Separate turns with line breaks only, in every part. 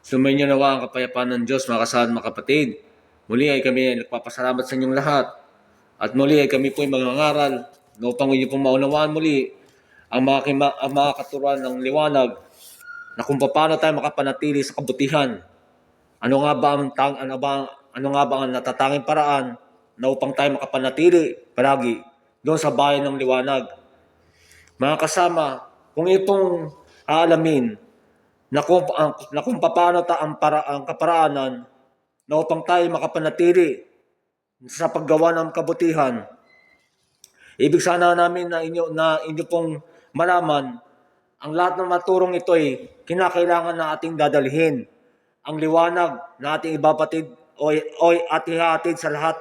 Sumainyo nawa ang kapayapaan ng Diyos, mga kasama mga kapatid. Muli ay kami ay nagpapasalamat sa inyong lahat. At muli ay kami po ay mangangaral na upang inyo pong maunawaan muli ang mga katuruan ng liwanag na kung paano tayo makapanatili sa kabutihan. Ano nga ba ang natatanging paraan na upang tayo makapanatili palagi doon sa bayan ng liwanag. Mga kasama, kung itong aalamin na kung paano ang kaparaanan na upang tayo makapanatili sa paggawa ng kabutihan. Ibig sana namin na inyo pong malaman ang lahat ng maturong ito ay kinakailangan na ating dadalhin. Ang liwanag na ating ibapatid o ating hatid sa lahat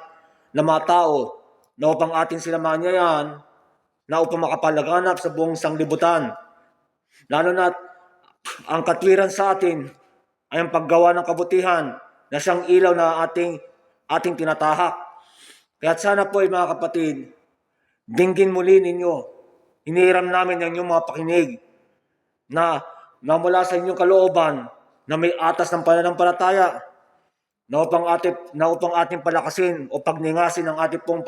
ng mga tao na upang ating sila manyayan na upang makapalaganap sa buong sanglibutan. Lalo na ang katwiran sa atin ay ang paggawa ng kabutihan na siyang ilaw na ating tinatahak. Kaya sana po ay mga kapatid, dinggin muli ninyo. Hinihiram namin ang inyong mga pakinig na mula sa inyong kalooban na may atas ng pananampalataya na upang ating palakasin o pagningasin ang ating pong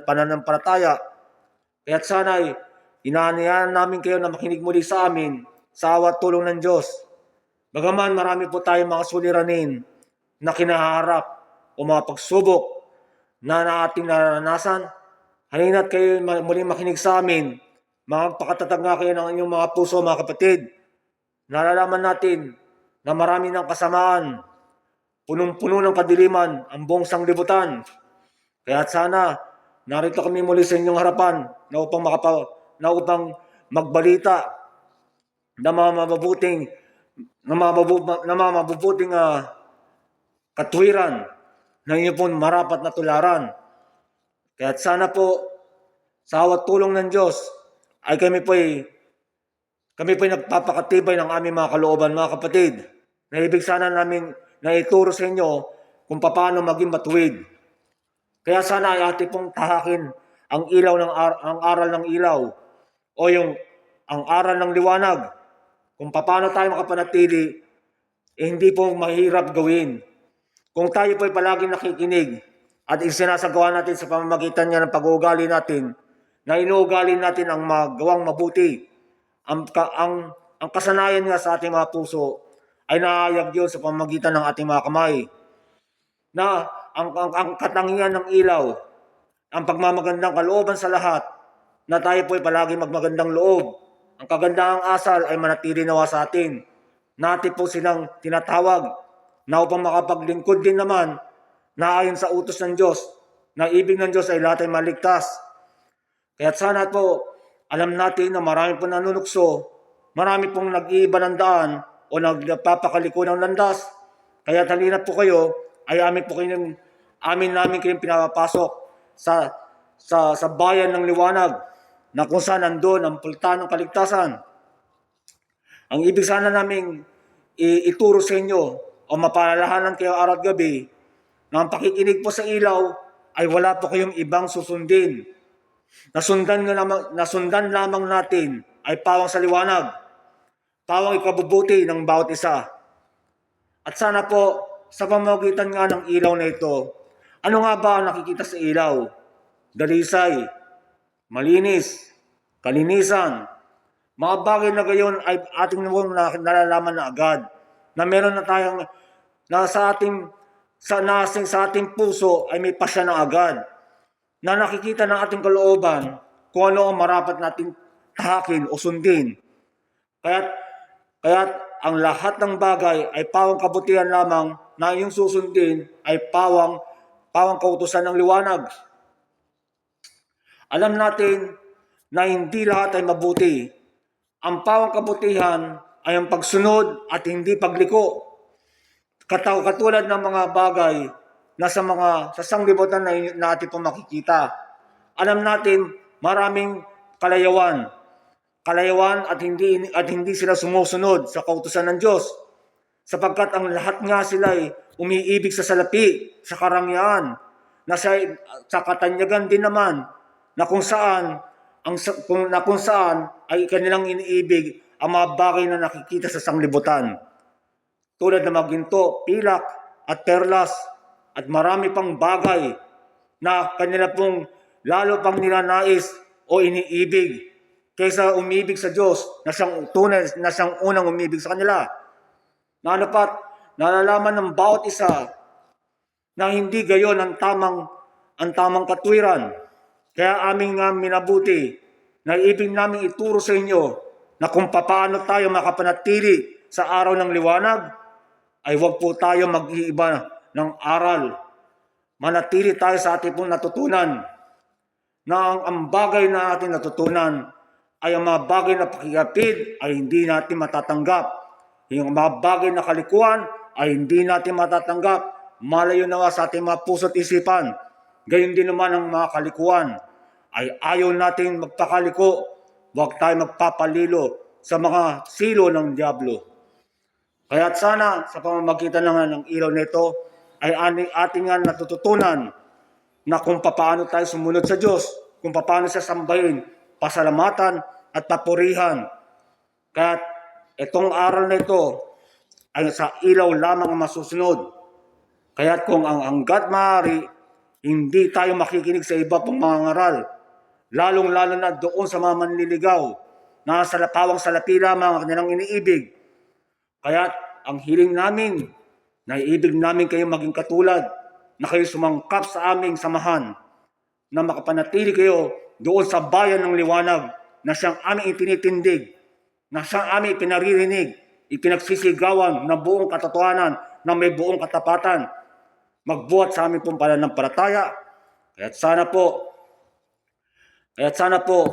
pananampalataya. Kaya sana ay inaanyayahan namin kayo na makinig muli sa amin sa awat tulong ng Diyos. Bagaman marami po tayong mga suliranin na kinaharap o mga pagsubok na ating naranasan, halina't kayo muling makinig sa amin. Magpakatatag nga kayo ng inyong mga puso, mga kapatid. Nalalaman natin na marami ng kasamaan, punong-puno ng kadiliman ang buong sanglibutan. Kaya sana, narito kami muli sa inyong harapan na upang magbalita na mga mabubuting katwiran na inyo pong marapat na tularan. Kaya sana po, sa awat tulong ng Diyos, ay kami po ay nagpapakatibay ng aming mga kalooban, mga kapatid, na ibig sana namin na ituro sa inyo kung paano maging matuwid. Kaya sana ay ating pong tahakin ang aral ng ilaw o ang aral ng liwanag. Kung paano tayo makapanatili, hindi po mahirap gawin. Kung tayo po ay palaging nakikinig at isinasagawa natin sa pamamagitan niya ng pag-uugali natin, na inuugali natin ang magawang mabuti, ang kasanayan nga sa ating mga puso ay naayag yun sa pamamagitan ng ating mga kamay. Na ang katangian ng ilaw, ang pagmamagandang kalooban sa lahat, na tayo po ay palagi magmagandang loob. Ang kagandahang asal ay manatili nawa sa atin. Natin po silang tinatawag na upang makapaglingkod din naman na ayon sa utos ng Diyos, na ibig ng Diyos ay lahat ay maligtas. Kaya sana po, alam natin na marami pong nanunukso, marami pong nag-iiba ng daan o nagpapakaliko ng landas. Kaya halina po kayo, ay amin namin kayong pinapapasok sa bayan ng liwanag, na kung saan nandun ang pulta ng kaligtasan. Ang ibig sana namin ituro sa inyo o mapalalahanan kayo araw at gabi na ang pakikinig po sa ilaw ay wala po kayong ibang susundin. Nasundan lamang natin ay pawang sa liwanag, pawang ikabubuti ng bawat isa. At sana po, sa pamamagitan nga ng ilaw na ito, ano nga ba ang nakikita sa ilaw? Dalisay, malinis, kalinisan. Mga bagay na gayon ay ating nalalaman na agad na meron na tayong sa ating puso ay may pasya na agad na nakikita ng ating kalooban kung ano ang marapat nating tahakin o sundin. Kaya't ang lahat ng bagay ay pawang kabutihan lamang na yung susundin ay pawang kautusan ng liwanag. Alam natin na hindi lahat ay mabuti. Ang pawang kabutihan ay ang pagsunod at hindi pagliko. Katulad ng mga bagay na sa sanglibutan na ating pong makikita. Alam natin maraming kalayawan at hindi sila sumusunod sa kautusan ng Diyos, sapagkat ang lahat nga sila ay umiibig sa salapi, sa karangyaan, na sa katanyagan din naman, na kung saan ay kanilang iniibig ang mga bagay na nakikita sa sanglibutan. tulad ng maginto, pilak at perlas at marami pang bagay na kanila pong lalo pang nilanais o iniibig kaysa umibig sa Diyos na siyang tunay na siyang unang umibig sa kanila. Na ano pat, nalalaman ng bawat isa na hindi gayon ang tamang katwiran. Kaya aming minabuti na ibig namin ituro sa inyo na kung paano tayo makapanatili sa araw ng liwanag, ay huwag po tayo mag-iiba ng aral. Manatili tayo sa ating pong natutunan na ang bagay na ating natutunan ay ang mga bagay na pakikapid ay hindi natin matatanggap. Yung mga bagay na kalikuan ay hindi natin matatanggap. Malayo nawa sa ating mga puso't isipan. Gayon din naman ang mga kalikuan ay ayaw natin magpakaliko. Huwag tayo magpapalilo sa mga silo ng diablo. Kaya't sana sa pamamagitan ng ilaw nito ay ating natututunan na kung paano tayo sumunod sa Diyos, kung paano siya sambahin, pasalamatan at papurihan. Kaya't itong aral na ito ay sa ilaw lamang ang masusunod. Kaya't kung ang hanggat maaari, hindi tayo makikinig sa iba pang mga ngaral, lalong-lalo na doon sa mga manliligaw na sa lapawang salapi lamang ang kanilang iniibig. Kaya't ang hiling namin, naiibig namin kayo maging katulad, na kayo sumangkap sa aming samahan, na makapanatili kayo doon sa bayan ng liwanag, na siyang aming itinitindig, na siyang aming ipinaririnig, ipinagsisigawan ng buong katotohanan, na may buong katapatan, magbuhat sa aming pong pananampalataya. Kaya't sana po,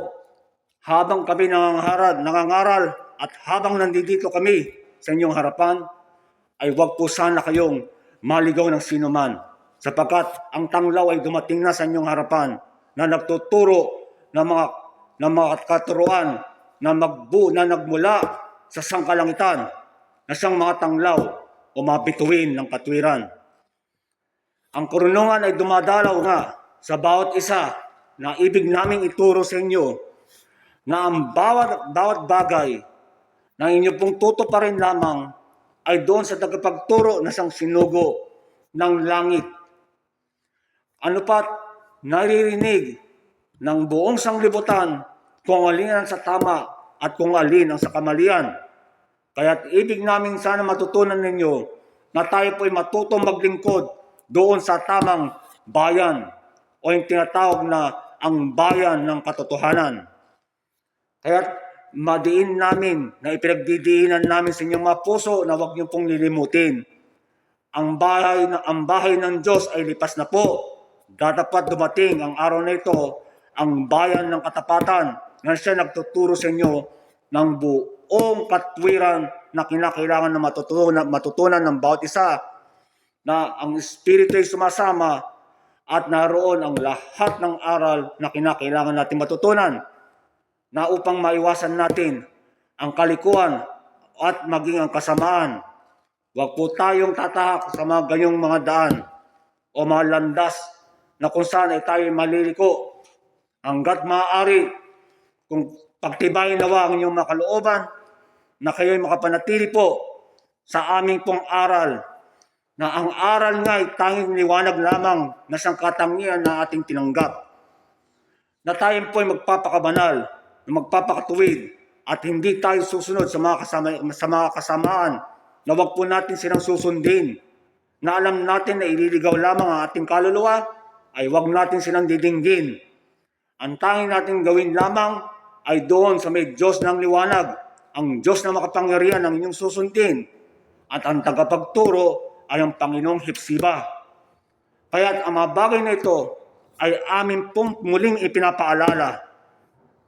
habang kami nangangaral at habang nandito kami sa inyong harapan, ay huwag po sana kayong maligaw ng sino man, sapagkat ang tanglaw ay dumating na sa inyong harapan na nagtuturo ng mga katuruan na nagmula sa sangkalangitan na siyang mga tanglaw o mga bituin ng katwiran. Ang karunungan ay dumadalaw nga sa bawat isa na ibig naming ituro sa inyo na ang bawat bagay na inyo pong tutuparin lamang ay doon sa tagapagturo na siyang sinugo ng langit. Ano pat naririnig ng buong sanglibutan kung alin ang sa tama at kung alin ang sa kamalian. Kaya't ibig namin sana matutunan ninyo na tayo po ay matutong maglingkod doon sa tamang bayan o yung tinatawag na ang bayan ng katotohanan. Kaya't madiin namin na ipinagdidiinan namin sa inyong mga puso na huwag niyo pong lilimutin. Ang bahay ng Diyos ay lipas na po. Dadapat dumating ang araw na ito, ang bayan ng katapatan na siya nagtuturo sa inyo ng buong katwiran na kinakailangan na matutunan ng bawat isa, na ang Espiritu ay sumasama at naroon ang lahat ng aral na kinakailangan natin matutunan, na upang maiwasan natin ang kalikuan at maging ang kasamaan. Huwag po tayong tatahak sa mga ganyong mga daan o mga landas na kung saan ay tayo maliliko. Hanggat maaari, kung pagtibayin nawa ang inyong mga kalooban, na kayo'y makapanatili po sa aming pong aral, na ang aral nga ay tanging liwanag lamang na siyang katangian na ating tinanggap. Na tayo po ay magpapakabanal, na magpapakatuwid, at hindi tayo susunod sa mga kasamaan na wag po natin silang susundin. Na alam natin na ililigaw lamang ang ating kaluluwa, ay wag natin silang didinggin. Ang tanging natin gawin lamang ay doon sa may Diyos ng liwanag, ang Diyos na makapangyarihan ang inyong susundin, at ang tagapagturo ay ang Panginoong Hepsiba. Kaya ang mga bagay na ito ay amin pong muling ipinapaalala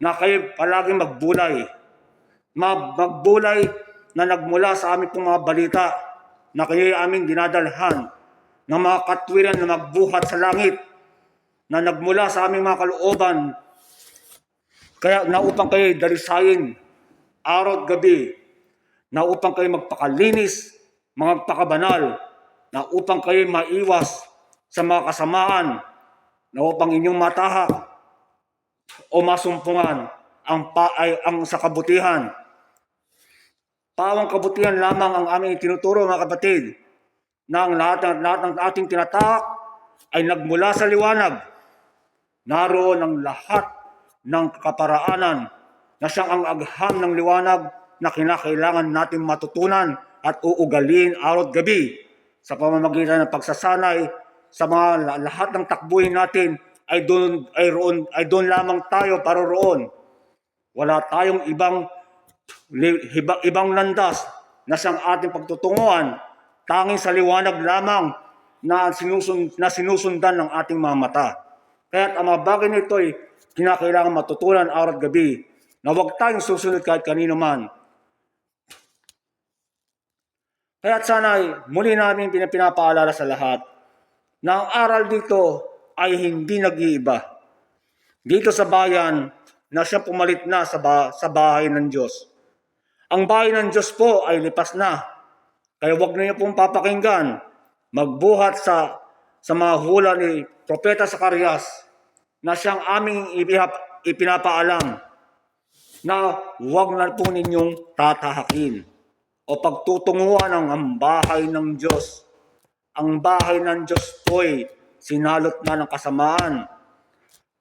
na kayo palaging magbulay. Magbulay na nagmula sa amin pong mga balita na kayo ay aming dinadalhan ng mga katwiran na magbuhat sa langit, na nagmula sa aming mga kalooban, kaya na upang kayo dalisayin araw at gabi, na upang kayo magpakalinis, magpakabanal, na upang kayo maiwas sa mga kasamaan, na upang inyong matahak o masumpungan ang sa kabutihan. Pawang kabutihan lamang ang aming itinuturo, mga kapatid, na ang lahat ng ating tinatahak ay nagmula sa liwanag. Naroon ang lahat ng kaparaanan na siyang ang agham ng liwanag na kinakailangan natin matutunan at uugalin araw at gabi sa pamamagitan ng pagsasanay sa mga lahat ng takbuhin natin ay doon lamang tayo paroroon. Wala tayong ibang landas na siyang ating pagtutunguhan, tanging sa liwanag lamang na sinusundan ng ating mga mata. Kaya ang mga bagay nito ay kinakailangan matutunan araw at gabi na huwag tayong susunod kahit kanino man. Kaya sana muli namin pinapaalala sa lahat na ang aral dito ay hindi nag-iiba. Dito sa bayan na siya pumalit na sa bahay ng Diyos. Ang bahay ng Diyos po ay lipas na. Kaya huwag niyo pong papakinggan. Magbuhat sa mga hula ni Propeta Zacarias na siyang aming ipinapaalam na huwag na po ninyong tatahakin o pagtutunguhan ang bahay ng Diyos. Ang bahay ng Diyos po ay sinalot na ng kasamaan.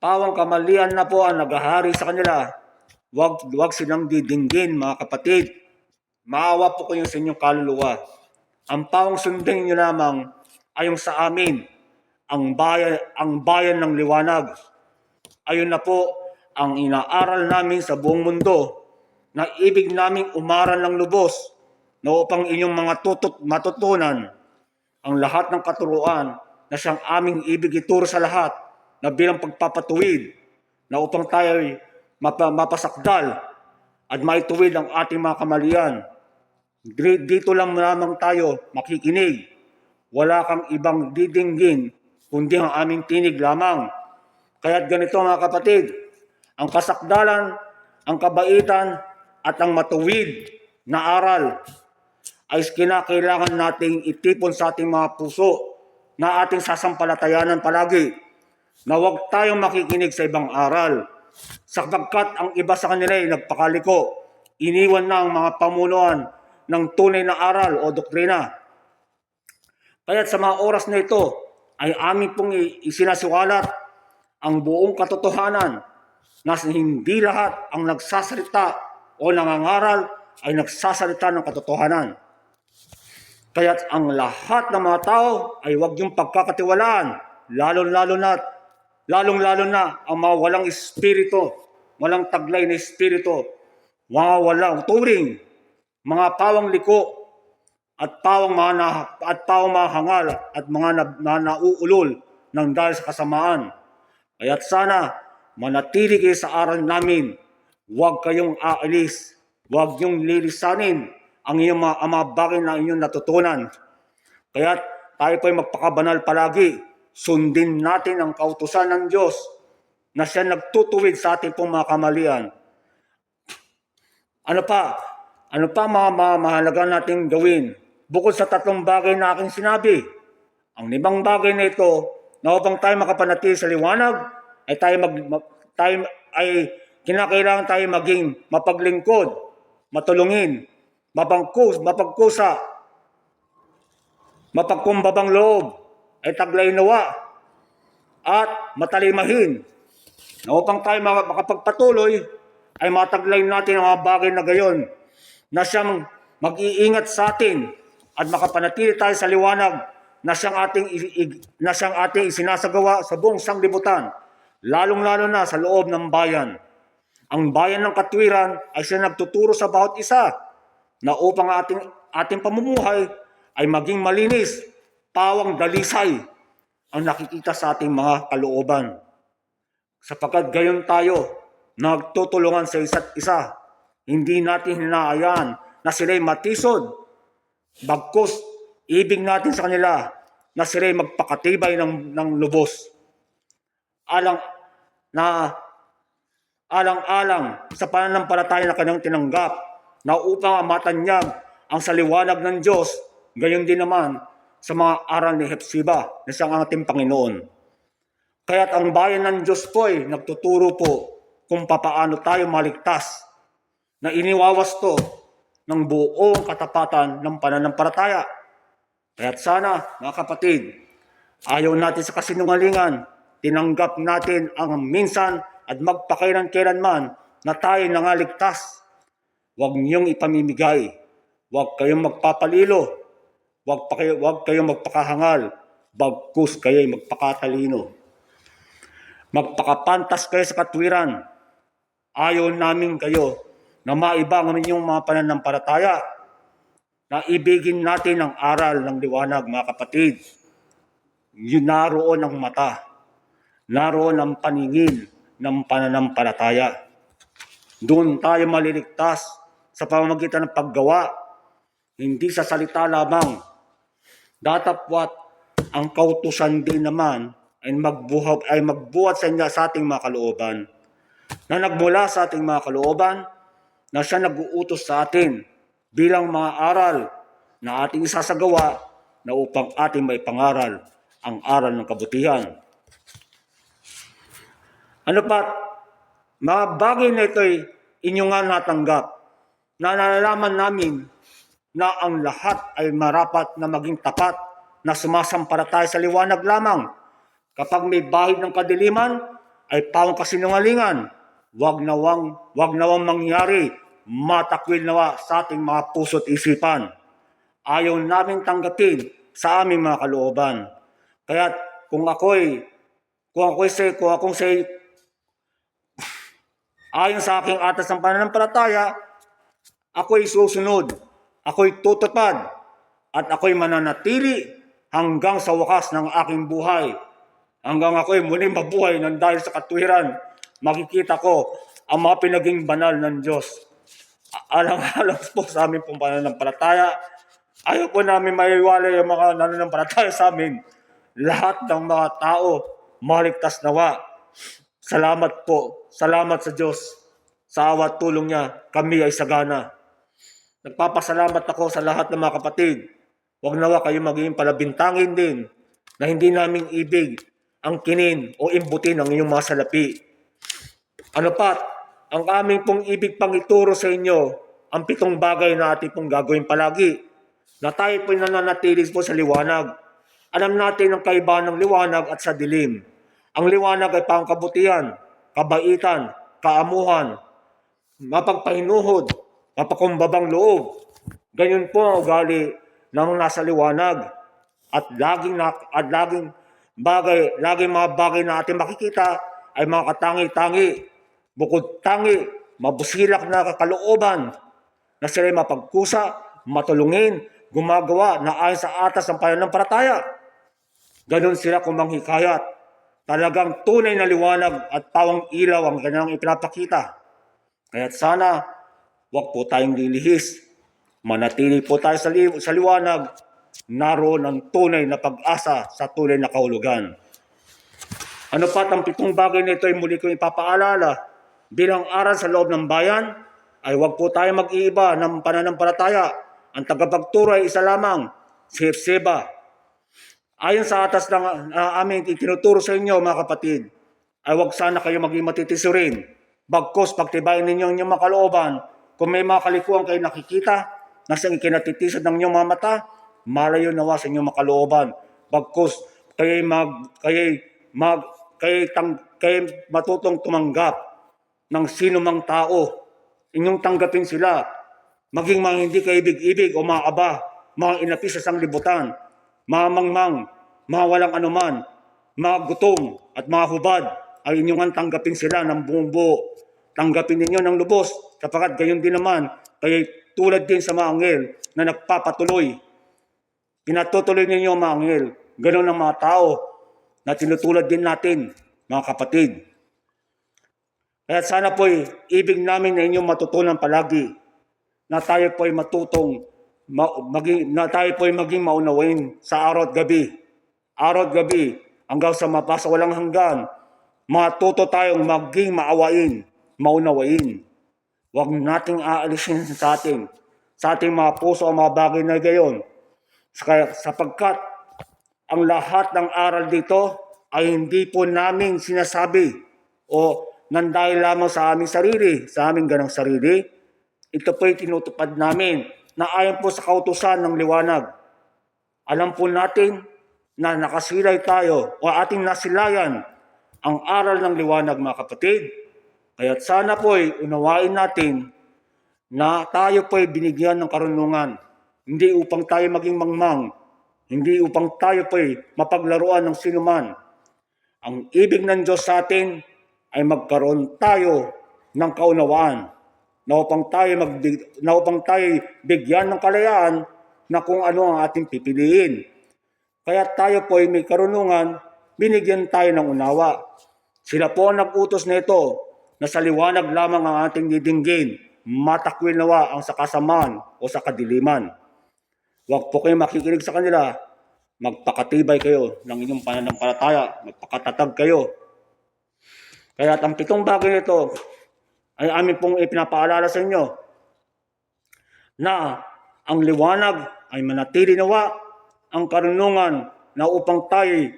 Pawang kamalian na po ang naghahari sa kanila. Huwag silang didinggin, mga kapatid. Maawa po kayo sa inyong kaluluwa. Ang pawang sundin niyo lamang ay yung sa amin, ang bayan ng liwanag. Ayun na po ang inaaral namin sa buong mundo na ibig naming umaral ng lubos na upang inyong mga matutunan ang lahat ng katuruan na siyang aming ibig ituro sa lahat na bilang pagpapatuwid na upang tayo ay mapasakdal at maituwid ang ating mga kamalian. Dito lang lamang tayo makikinig. Wala kang ibang didinggin kundi ang aming tinig lamang. Kaya't ganito, mga kapatid, ang kasakdalan, ang kabaitan at ang matuwid na aral ay kinakailangan nating itipon sa ating mga puso na ating sasampalatayanan palagi na huwag tayong makikinig sa ibang aral sapagkat ang iba sa kanila ay nagpakaliko, iniwan na ang mga pamunuan ng tunay na aral o doktrina. Kaya't sa mga oras na ito ay amin pong isinasiwalat ang buong katotohanan na hindi lahat ang nagsasalita o nangangaral ay nagsasalita ng katotohanan. Kaya't ang lahat ng mga tao ay huwag yung pagkakatiwalaan, lalong-lalo na ang mga walang espiritu, walang taglay na espiritu, mga walang turing, mga pawang liko, at pawang mahangal at mga nauulol ng dahil sa kasamaan. Kaya't sana manatili kayo sa aral namin. Huwag kayong aalis. Huwag yung lilisanin ang iyong mga bagay na inyong natutunan. Kaya't tayo po'y magpakabanal palagi. Sundin natin ang kautusan ng Diyos na siya nagtutuwid sa ating pong mga kamalian. Ano pa mga mahalaga nating gawin? Bukod sa 3 bagay na aking sinabi, ang 5 bagay na ito na upang tayo makapanatili sa liwanag ay kinakailangan tayo maging mapaglingkod, matulungin, mapagkusa, mapagkumbabang loob, ay taglay nawa, at matalimahin. Na upang tayo makapagpatuloy ay mataglay natin ang mga bagay na gayon na siyang mag-iingat sa atin at makapanatili tayo sa liwanag na siyang ating isinasagawa sa buong sanglibutan, lalong-lalo na sa loob ng bayan. Ang bayan ng katwiran ay siya nagtuturo sa bawat isa na upang ating pamumuhay ay maging malinis, pawang dalisay ang nakikita sa ating mga kalooban. Sapagkat gayon tayo nagtutulungan sa isa't isa. Hindi natin hinaayaan na sila'y matisod. Bagkus, ibig natin sa kanila na sila'y magpakatibay ng lubos. Alang-alang sa pananampalataya na kanyang tinanggap na upang matanyag ang saliwanag ng Diyos, gayon din naman sa mga aral ni Hepsiba na siyang ating Panginoon. Kaya't ang bayan ng Diyos po ay nagtuturo po kung papaano tayo maligtas na iniwawasto ng buong katapatan ng pananampalataya. Kaya't sana, mga kapatid, ayaw natin sa kasinungalingan, tinanggap natin ang minsan at magpakailan-kailanman na tayo nangaligtas. Huwag niyong ipamimigay, huwag kayong magpapalilo, huwag kayong magpakahangal, bagkus kayo'y magpakatalino. Magpakapantas kayo sa katwiran. Ayaw namin kayo na maiba ang inyong mga pananampalataya, na ibigin natin ang aral ng liwanag, mga kapatid. Yun, naroon ang mata, naroon ang paningin ng pananampalataya. Doon tayo maliligtas sa pamamagitan ng paggawa, hindi sa salita lamang. Datapwat ang kautusan din naman ay magbuhat sa inyo sa ating mga kalooban, na nagmula sa ating mga kalooban, na siya nag-uutos sa atin bilang mga aral na ating isasagawa na upang ating maipangaral ang aral ng kabutihan. Ano pa, mga bagay na ito'y inyo nga natanggap, na nalalaman namin na ang lahat ay marapat na maging tapat, na sumasampalataya sa liwanag lamang. Kapag may bahid ng kadiliman, ay pawang kasinungalingan. Wag nawang mangyari, matakwil nawa sa ating mga puso't isipan. Ayaw namin tanggapin sa aming mga kalooban. Kaya kung ayon sa aking atas ng pananampalataya, ako'y susunod, ako'y tutupad, at ako'y mananatili hanggang sa wakas ng aking buhay. Hanggang ako'y muling mabuhay nang dahil sa katwiran, makikita ko ang mga pinaging banal ng Diyos. Alang-alang po sa amin pong pananampalataya, ayaw po namin maiwalay yung mga nananampalataya sa amin. Lahat ng mga tao, maligtas nawa. Salamat po. Salamat sa Diyos. Sa awa at tulong niya, kami ay sagana. Nagpapasalamat ako sa lahat ng mga kapatid. Huwag nawa kayo maging palabintangin din na hindi namin ibig ang kinin o imbutin ang inyong mga salapi. Ano pat, ang aming pong ibig pang ituro sa inyo ang 7 bagay na ating pong gagawin palagi, na tayo po'y nananatilis po sa liwanag. Alam natin ang kaibahan ng liwanag at sa dilim. Ang liwanag ay pangkabutihan, kabaitan, kaamuhan, mapagpahinuhod, mapakumbabang loob. Ganyan po ang ugali ng nasa liwanag. At laging mga bagay na ating makikita ay mga katangi-tangi, bukod tangi, mabusilak na kakalooban, na sila'y mapagkusa, matulungin, gumagawa na ayon sa atas ng pananampalataya. Ganon sila kumanghikayat. Talagang tunay na liwanag at pawang ilaw ang kanilang ipinapakita. Kaya't sana, huwag po tayong lilihis. Manatili po tayo sa liwanag. Naroon ang tunay na pag-asa sa tunay na kahulugan. Ano pat ang 7 bagay na ito ay muli kong ipapaalala bilang aral sa loob ng bayan, ay huwag po tayo mag-iiba ng pananampalataya. Ang tagapagturo ay isa lamang, si Hephzibah. Ayon sa atas ng aming itinuturo sa inyo, mga kapatid, ay huwag sana kayo maging matitisurin. Bagkus, pagtibayin ninyo ang inyong mga kalooban. Kung may mga kalikuan kayo nakikita, na siyang ikinatitisod ng inyong mga mata, malayo nawa sa inyong mga kalooban. Bagkus, kayo'y matutong tumanggap ng sino mang tao. Inyong tanggapin sila. Maging mga hindi kaibig-ibig o mga aba, mga inapi sa sanglibutan, mga mangmang, mga walang anuman, mga gutom at mga hubad, ay inyong tanggapin sila ng buong buo. Tanggapin ninyo ng lubos, sapagkat gayon din naman, kaya tulad din sa mga anghel na nagpapatuloy. Pinatutuloy ninyo ang mga anghel. Ganon ang mga tao na tinutulad din natin, mga kapatid. Kaya sana po'y ibig namin na inyong matutunan palagi, na tayo po'y maging maunawain sa araw at gabi. Araw at gabi, hanggang sa mapasa walang hanggan, matuto tayong maging maawain, maunawain. Huwag nating aalisin sa ating mga puso ang mga bagay na gayon. Sapagkat ang lahat ng aral dito ay hindi po namin sinasabi o nandahil lamang sa aming sarili, sa aming ganang sarili. ito po'y tinutupad namin na ayon po sa kautusan ng liwanag. Alam po natin na nakasilay tayo o ating nasilayan ang aral ng liwanag, mga kapatid. Kaya't sana po'y unawain natin na tayo po'y binigyan ng karunungan, hindi upang tayo maging mangmang, hindi upang tayo po'y mapaglaruan ng sinuman. Ang ibig ng Diyos sa atin ay magkaroon tayo ng kaunawaan na upang tayo bigyan ng kalayaan na kung ano ang ating pipiliin. Kaya tayo po'y may karunungan, binigyan tayo ng unawa. Sila po ang nag-utos nito na sa liwanag lamang ang ating didinggin, matakwil nawa ang sa kasamaan o sa kadiliman. Huwag po kayo makikinig sa kanila, magpakatibay kayo ng inyong pananampalataya, magpakatatag kayo. Kaya ang 7 bagay nito ay amin pong ipinapaalala sa inyo na ang liwanag ay manatili nawa, ang karunungan na upang tayo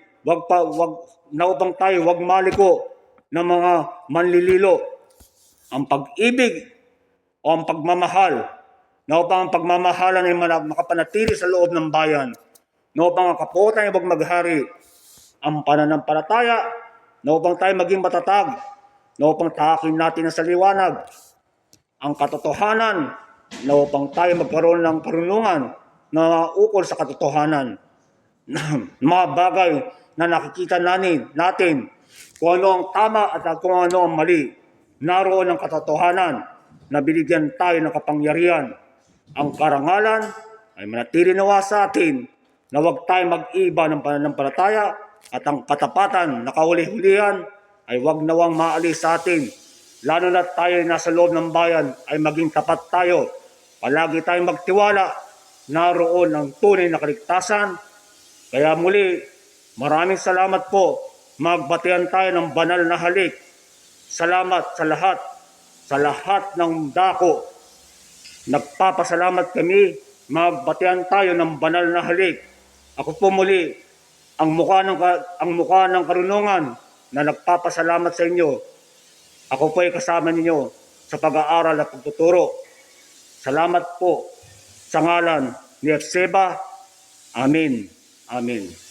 wag maliko ng mga manlililo. Ang pag-ibig o ang pagmamahal, na upang ang pagmamahalan ay makapanatili sa loob ng bayan, na upang ang kapuotan ay wag maghari, ang pananampalataya, na upang tayo maging matatag, na upang tahakin natin sa liwanag, ang katotohanan, na upang tayo magkaroon ng karunungan na ukol sa katotohanan. Mga bagay na nakikita natin kung ano ang tama at kung ano ang mali. Naroon ang katotohanan na binigyan tayo ng kapangyarihan. Ang karangalan ay manatili nawa sa atin na huwag tayo mag-iba ng pananampalataya at ang katapatan na kahuli-hulihan ay huwag nawang maalis sa atin. Lalo na tayo nasa loob ng bayan ay maging tapat tayo. Palagi tayong magtiwala, naroon ang tunay na kaligtasan. Kaya muli, maraming salamat po. Magbatian tayo ng banal na halik. Salamat sa lahat ng dako. Nagpapasalamat kami, magbatian tayo ng banal na halik. Ako po muli, ang mukha ng karunungan na nagpapasalamat sa inyo. Ako po ay kasama ninyo sa pag-aaral at pagtuturo. Salamat po sa ngalan ni Epseba. Amen. Amen.